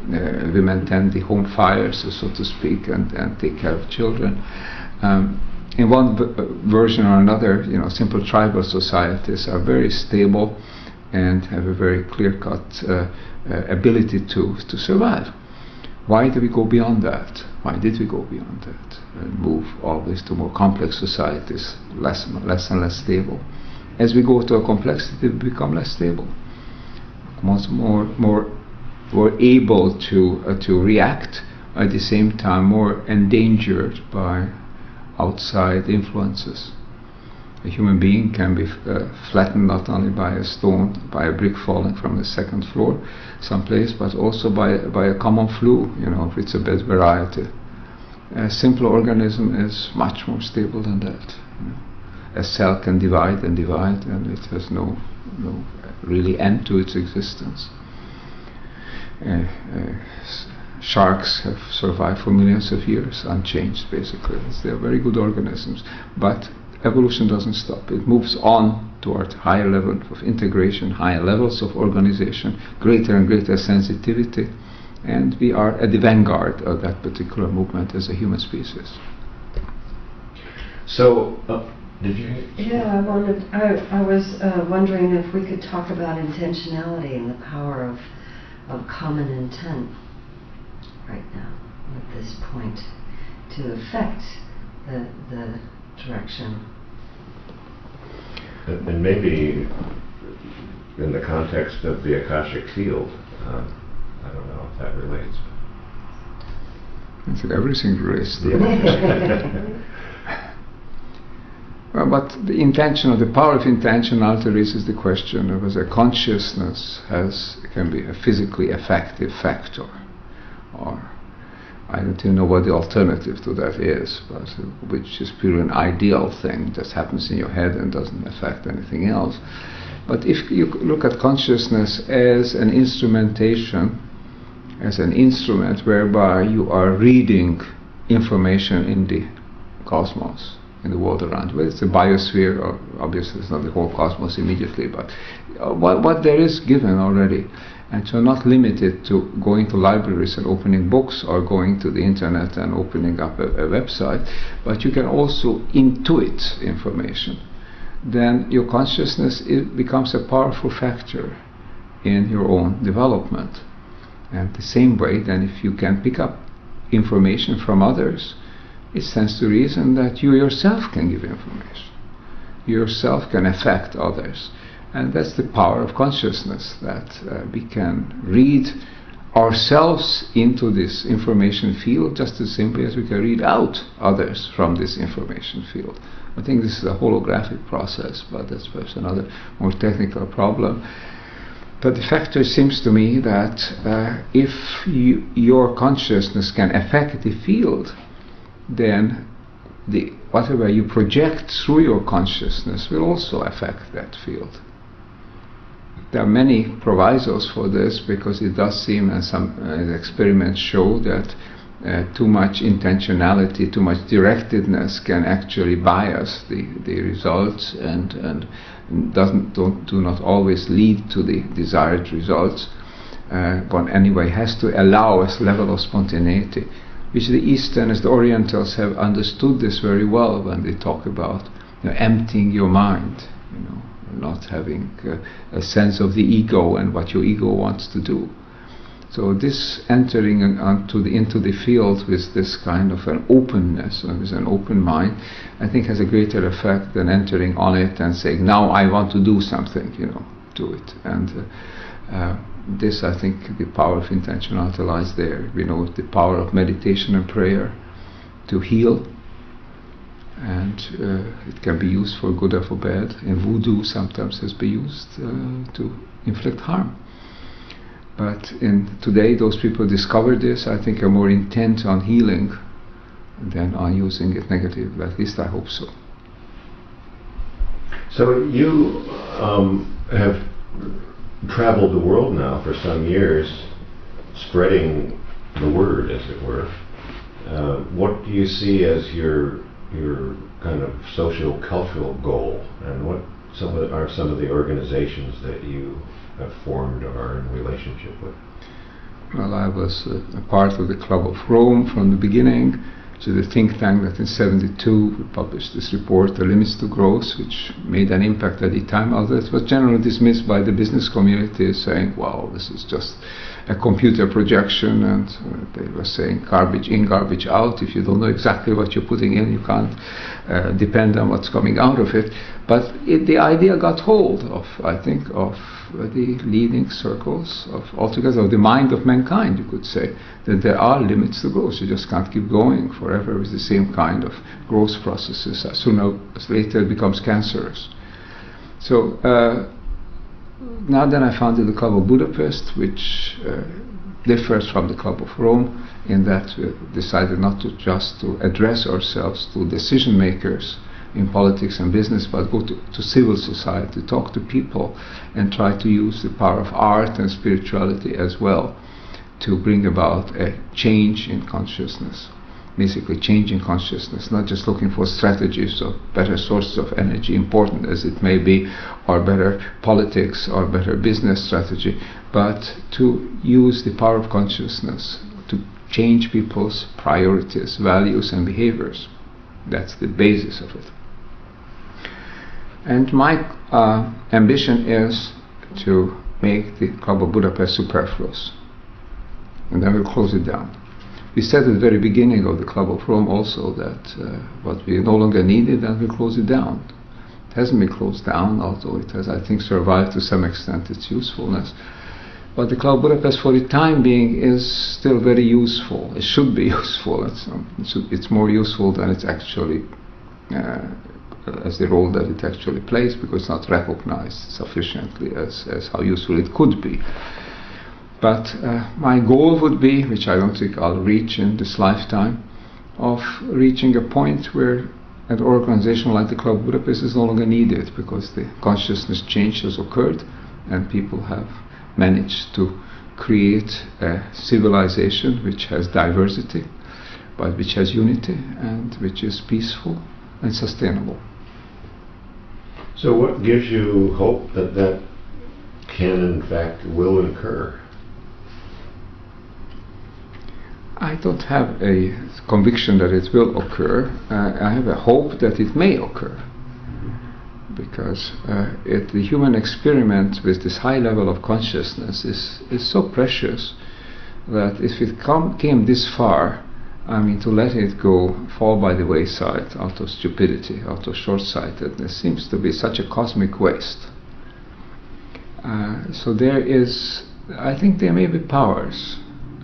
women tend the home fires, so to speak, and take care of children. In one version or another, simple tribal societies are very stable and have a very clear-cut ability to survive. Why do we go beyond that? Why did we go beyond that and move always to more complex societies, less and less stable? As we go to a complexity, we become less stable, more able to react, at the same time more endangered by outside influences. A human being can be flattened not only by a stone, by a brick falling from the second floor someplace, but also by a common flu, if it's a bad variety. A simple organism is much more stable than that. A cell can divide and divide, and it has no really end to its existence. Sharks have survived for millions of years unchanged, basically. They are very good organisms, but evolution doesn't stop. It moves on toward higher levels of integration, higher levels of organization, greater and greater sensitivity, and we are at the vanguard of that particular movement as a human species. So, did you? Yeah, I was wondering if we could talk about intentionality and the power of common intent right now at this point to affect the direction. And maybe in the context of the Akashic field, I don't know if that relates. I think everything relates to Yeah. Well, but the intention, or the power of intentionality raises the question of whether consciousness can be a physically effective factor, or I don't even know what the alternative to that is, but which is purely an ideal thing that happens in your head and doesn't affect anything else. But if you look at consciousness as an instrumentation, as an instrument whereby you are reading information in the cosmos, in the world around you. It's a biosphere, or obviously it's not the whole cosmos immediately, but what there is given already. And so not limited to going to libraries and opening books or going to the internet and opening up a website, but you can also intuit information. Then your consciousness becomes a powerful factor in your own development. And the same way, then, if you can pick up information from others, it stands to reason that you yourself can give information. You yourself can affect others. And that's the power of consciousness, that we can read ourselves into this information field just as simply as we can read out others from this information field. I think this is a holographic process, but that's perhaps another more technical problem. But the factor seems to me that if your consciousness can affect the field, then whatever you project through your consciousness will also affect that field. There are many provisos for this, because it does seem, and some experiments show, that too much intentionality, too much directedness can actually bias the results and do not always lead to the desired results. One anyway has to allow a level of spontaneity, which the Easterners, the Orientals, have understood this very well when they talk about emptying your mind, not having a sense of the ego and what your ego wants to do. So this entering into the field with this kind of an openness, with an open mind, I think has a greater effect than entering on it and saying, now I want to do something, to it. And this, I think, the power of intentionality lies there. We know the power of meditation and prayer to heal, and it can be used for good or for bad. In voodoo, sometimes has been used to inflict harm. But today, those people discovered this, I think, are more intent on healing than on using it negatively. At least I hope so. So you have traveled the world now for some years, spreading the word, as it were. What do you see as your kind of social-cultural goal, and what are some of the organizations that you have formed or are in relationship with? Well, I was a part of the Club of Rome from the beginning, which is a think tank that in 1972 we published this report, The Limits to Growth, which made an impact at the time, although it was generally dismissed by the business community, saying, wow, this is just a computer projection, and they were saying garbage in, garbage out. If you don't know exactly what you're putting in, you can't depend on what's coming out of it. But the idea got hold of, I think, of the leading circles of altogether, of the mind of mankind, you could say, that there are limits to growth. You just can't keep going forever with the same kind of growth processes. Sooner or later it becomes cancerous. So now then I founded the Club of Budapest, which differs from the Club of Rome in that we decided not to just to address ourselves to decision makers in politics and business, but go to civil society, talk to people, and try to use the power of art and spirituality as well to bring about a change in consciousness. basically changing consciousness, not just looking for strategies of better sources of energy, important as it may be, or better politics or better business strategy, but to use the power of consciousness to change people's priorities, values and behaviors. That's the basis of it. And my ambition is to make the Club of Budapest superfluous, and then we'll close it down. We said at the very beginning of the Club of Rome also that what we no longer needed, then we'll close it down. It hasn't been closed down, although it has, I think, survived to some extent its usefulness. But the Club of Budapest, for the time being, is still very useful. It should be useful. It's more useful than it's actually, as the role that it actually plays, because it's not recognized sufficiently as how useful it could be. But my goal would be, which I don't think I'll reach in this lifetime, of reaching a point where an organization like the Club of Budapest is no longer needed, because the consciousness change has occurred and people have managed to create a civilization which has diversity, but which has unity and which is peaceful and sustainable. So what gives you hope that that can, in fact, will occur? I don't have a conviction that it will occur. I have a hope that it may occur, because the human experiment with this high level of consciousness is so precious that if it came this far, I mean, to let it go, fall by the wayside out of stupidity, out of short-sightedness, seems to be such a cosmic waste. So there is, I think there may be powers.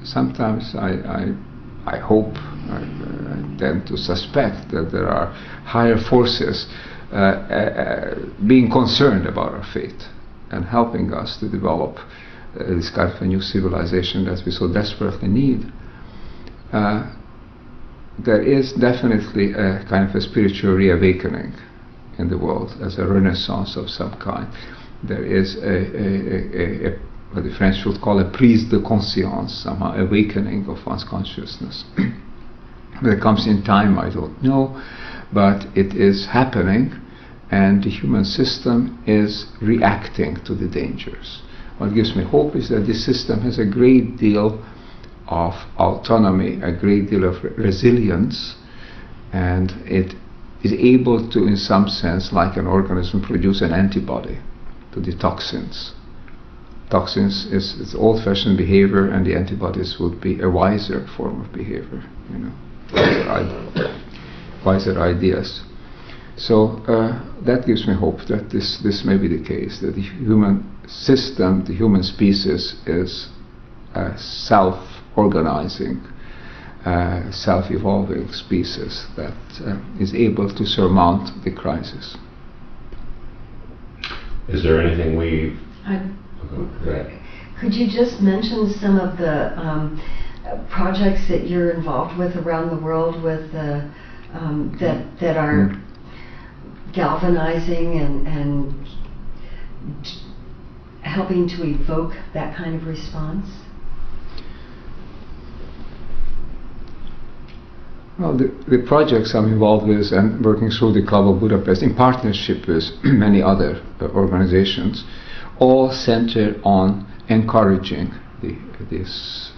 Sometimes I hope, I tend to suspect that there are higher forces being concerned about our fate and helping us to develop this kind of a new civilization that we so desperately need. There is definitely a kind of a spiritual reawakening in the world, as a renaissance of some kind. There is what the French would call a prise de conscience, somehow awakening of one's consciousness. Whether it comes in time, I don't know, but it is happening, and the human system is reacting to the dangers. What gives me hope is that this system has a great deal of autonomy, a great deal of resilience, and it is able to, in some sense, like an organism, produce an antibody to the toxins. Toxins is old-fashioned behavior, and the antibodies would be a wiser form of behavior, wiser ideas. So that gives me hope that this may be the case, that the human system, the human species, is a self-organizing, self-evolving species that is able to surmount the crisis. Is there anything we... Could you just mention some of the projects that you're involved with around the world with that are galvanizing and helping to evoke that kind of response? Well, the projects I'm involved with and working through the Club of Budapest in partnership with many other organizations, all center on encouraging this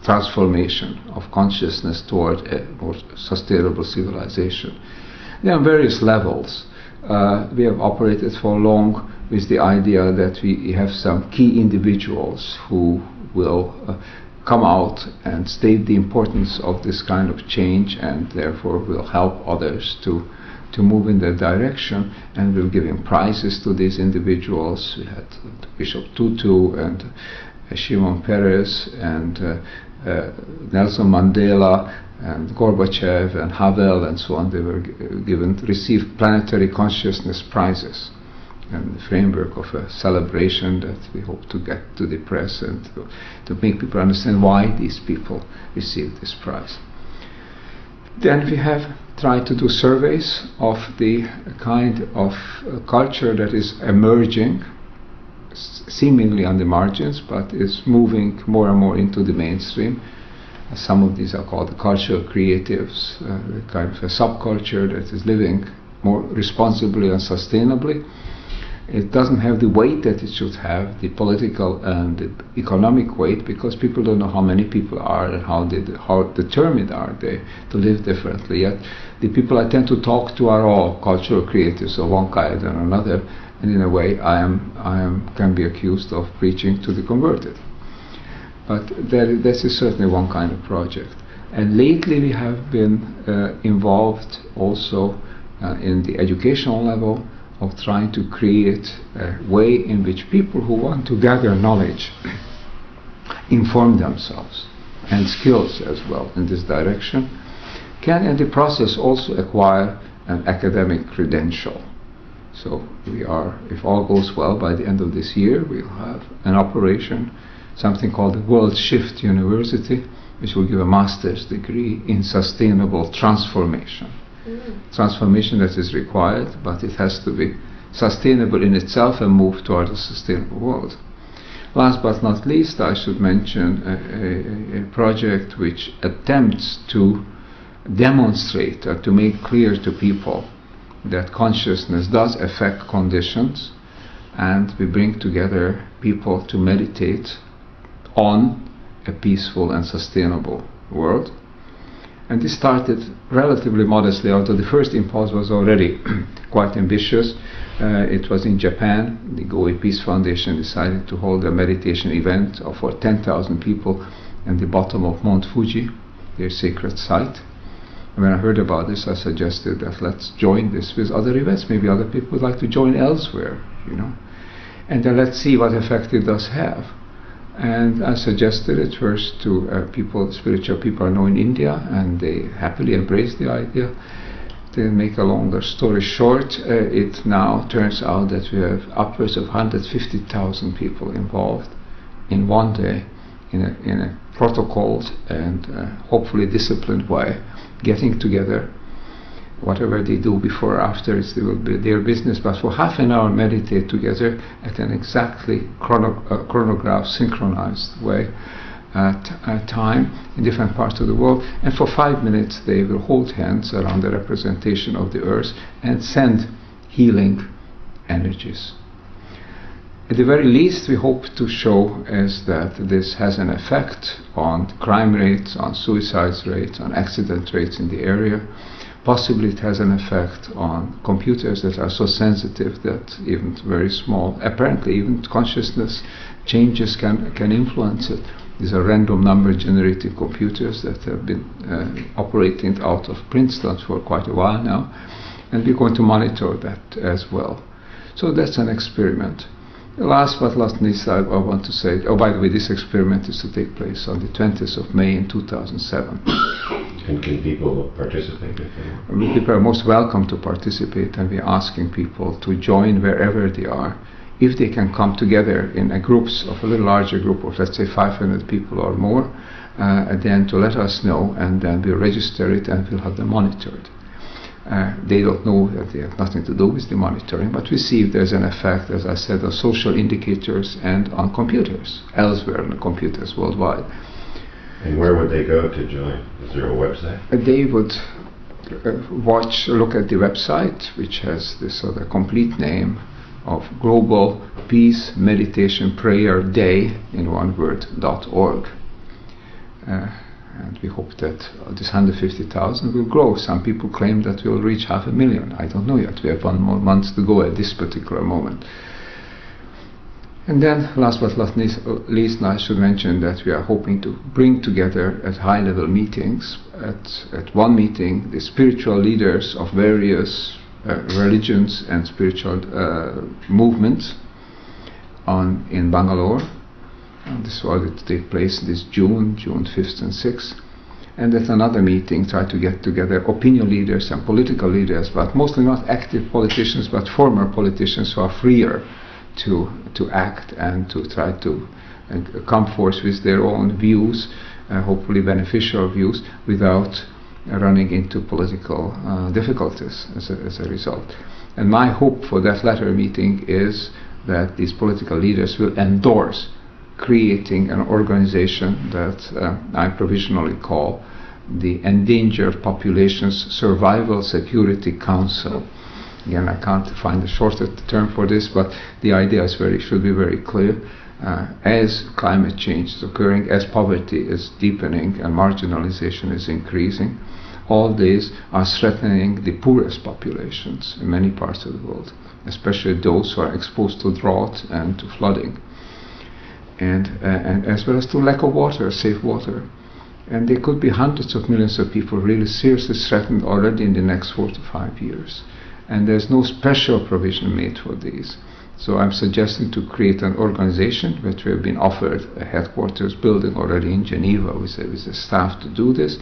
transformation of consciousness toward a more sustainable civilization. There are various levels. We have operated for long with the idea that we have some key individuals who will come out and state the importance of this kind of change, and therefore will help others to move in that direction, and we're giving prizes to these individuals. We had Bishop Tutu and Shimon Peres and Nelson Mandela and Gorbachev and Havel and so on. They were received planetary consciousness prizes in the framework of a celebration that we hope to get to the press and to make people understand why these people received this prize. Then we have tried to do surveys of the kind of culture that is emerging, seemingly on the margins, but is moving more and more into the mainstream. Some of these are called the cultural creatives, kind of a subculture that is living more responsibly and sustainably. It doesn't have the weight that it should have, the political and the economic weight, because people don't know how many people are and how determined are they to live differently. Yet the people I tend to talk to are all cultural creatives of one kind or another, and in a way I can be accused of preaching to the converted. But this is certainly one kind of project. And lately we have been involved also in the educational level of trying to create a way in which people who want to gather knowledge inform themselves, and skills as well in this direction, can in the process also acquire an academic credential. So we are, if all goes well, by the end of this year we'll have an operation, something called the World Shift University, which will give a master's degree in sustainable transformation. Transformation that is required, but it has to be sustainable in itself and move toward a sustainable world. Last but not least, I should mention a project which attempts to demonstrate or to make clear to people that consciousness does affect conditions, and we bring together people to meditate on a peaceful and sustainable world. And this started relatively modestly, although the first impulse was already quite ambitious. It was in Japan. The Goi Peace Foundation decided to hold a meditation event for 10,000 people at the bottom of Mount Fuji, their sacred site. And when I heard about this, I suggested that let's join this with other events. Maybe other people would like to join elsewhere, and then let's see what effect it does have. And I suggested it first to spiritual people I know in India, and they happily embraced the idea. To make a longer story short, it now turns out that we have upwards of 150,000 people involved in one day in a protocoled and hopefully disciplined way, getting together. Whatever they do before or after, it will be their business, but for half an hour meditate together at an exactly chronographed, synchronized way at a time in different parts of the world, and for 5 minutes they will hold hands around the representation of the earth and send healing energies. At the very least, we hope to show is that this has an effect on crime rates, on suicide rates, on accident rates in the area. Possibly it has an effect on computers that are so sensitive that even very small, apparently even consciousness changes can influence it. These are random number generating computers that have been operating out of Princeton for quite a while now, and we're going to monitor that as well. So that's an experiment. Last but not least, I want to say, by the way, this experiment is to take place on the 20th of May in 2007. And can people participate if they want? People are most welcome to participate, and we're asking people to join wherever they are. If they can come together in a groups of a little larger group of, let's say, 500 people or more, then to let us know, and then we'll register it and we'll have them monitored. They don't know that they have nothing to do with the monitoring, but we see if there's an effect, as I said, on social indicators and on computers, elsewhere on the computers worldwide. And where would they go to join? Is there a website? They would look at the website, which has this sort of complete name of Global Peace Meditation Prayer Day, in one word, .org. And we hope that this 150,000 will grow. Some people claim that we'll reach 500,000. I don't know yet. We have 1 more month to go at this particular moment. And then, last but not least, I should mention that we are hoping to bring together at high-level meetings, at one meeting, the spiritual leaders of various religions and spiritual movements in Bangalore. And this was to take place this June 5th and 6th. And at another meeting, try to get together opinion leaders and political leaders, but mostly not active politicians, but former politicians who are freer to act and to try to come forth with their own views, hopefully beneficial views, without running into political difficulties as a result. And my hope for that latter meeting is that these political leaders will endorse creating an organization that I provisionally call the Endangered Populations Survival Security Council. Again, I can't find a shorter term for this, but the idea is should be very clear. As climate change is occurring, as poverty is deepening and marginalization is increasing, all these are threatening the poorest populations in many parts of the world, especially those who are exposed to drought and to flooding, and as well as to lack of water, safe water. And there could be hundreds of millions of people really seriously threatened already in the next 4 to 5 years. And there's no special provision made for these. So I'm suggesting to create an organization, which we have been offered a headquarters building already in Geneva with the staff to do this,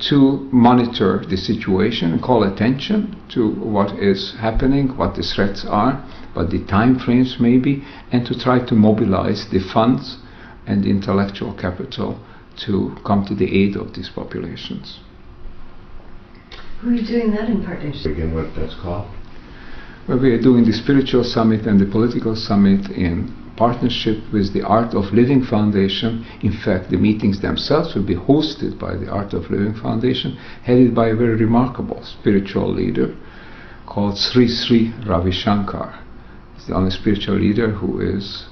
to monitor the situation and call attention to what is happening, what the threats are, what the time frames may be, and to try to mobilize the funds and the intellectual capital to come to the aid of these populations. Who are you doing that in partnership? Begin what that's called? Well, we are doing the Spiritual Summit and the Political Summit in partnership with the Art of Living Foundation. In fact, the meetings themselves will be hosted by the Art of Living Foundation, headed by a very remarkable spiritual leader called Sri Sri Ravi Shankar. He's the only spiritual leader who is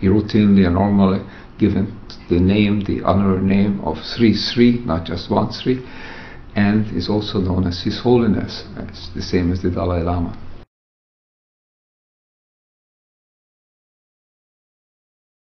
routinely and normally given the honorary name of Sri Sri, not just one Sri, and is also known as His Holiness, as the same as the Dalai Lama.